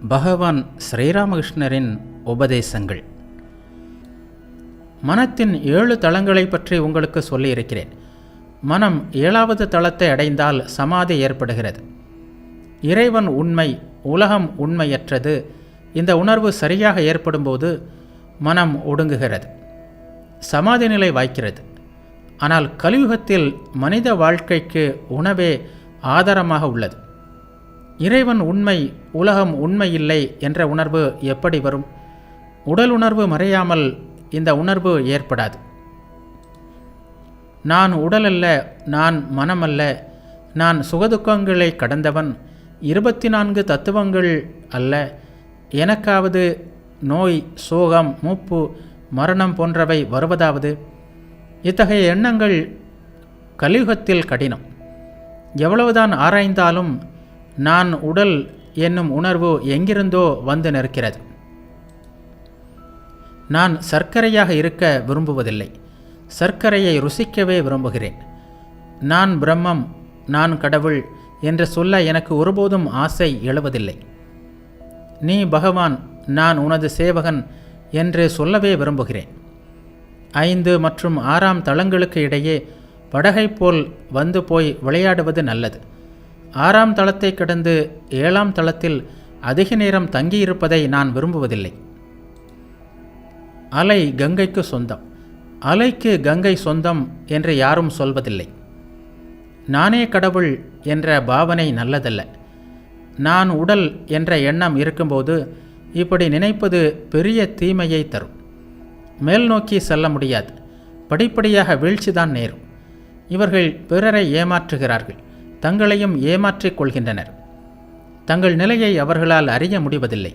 பகவான் ஸ்ரீராமகிருஷ்ணரின் உபதேசங்கள். மனத்தின் 7 தளங்களை பற்றி உங்களுக்கு சொல்லியிருக்கிறேன். மனம் 7வது தளத்தை அடைந்தால் சமாதி ஏற்படுகிறது. இறைவன் உண்மை, உலகம் உண்மையற்றது. இந்த உணர்வு சரியாக ஏற்படும்போது மனம் ஒடுங்குகிறது, சமாதி நிலை வாய்க்கிறது. ஆனால் கலியுகத்தில் மனித வாழ்க்கைக்கு உணவே ஆதாரமாக உள்ளது. இறைவன் உண்மை, உலகம் உண்மை இல்லை என்ற உணர்வு எப்படி வரும்? உடல் உணர்வு மறையாமல் இந்த உணர்வு ஏற்படாது. நான் உடலல்ல, நான் மனமல்ல, நான் சுகதுக்கங்களை கடந்தவன், 24 தத்துவங்கள் அல்ல, எனக்காவது நோய், சோகம், மூப்பு, மரணம் போன்றவை வருவதாவது? இத்தகைய எண்ணங்கள் கலியுகத்தில் கடினம். எவ்வளவுதான் ஆராய்ந்தாலும் நான் உடல் என்னும் உணர்வு எங்கிருந்தோ வந்து நிற்கிறது. நான் சர்க்கரையாக இருக்க விரும்புவதில்லை, சர்க்கரையை ருசிக்கவே விரும்புகிறேன். நான் பிரம்மம், நான் கடவுள் என்று சொல்ல எனக்கு ஒருபோதும் ஆசை எழுவதில்லை. நீ பகவான், நான் உனது சேவகன் என்று சொல்லவே விரும்புகிறேன். 5 மற்றும் 6ஆம் தளங்களுக்கு இடையே படகை போல் வந்து போய் விளையாடுவது நல்லது. 6ஆம் தளத்தை கடந்து 7ஆம் தளத்தில் அதிக நேரம் தங்கியிருப்பதை நான் விரும்புவதில்லை. அலை கங்கைக்கு சொந்தம், அலைக்கு கங்கை சொந்தம் என்று யாரும் சொல்வதில்லை. நானே கடவுள் என்ற பாவனை நல்லதல்ல. நான் உடல் என்ற எண்ணம் இருக்கும்போது இப்படி நினைப்பது பெரிய தீமையை தரும். மேல் நோக்கி செல்ல முடியாது, படிப்படியாக வீழ்ச்சிதான் நேரும். இவர்கள் பிறரை ஏமாற்றுகிறார்கள், தங்களையும் ஏமாற்றிக் கொள்கின்றனர். தங்கள் நிலையை அவர்களால் அறிய முடிவதில்லை.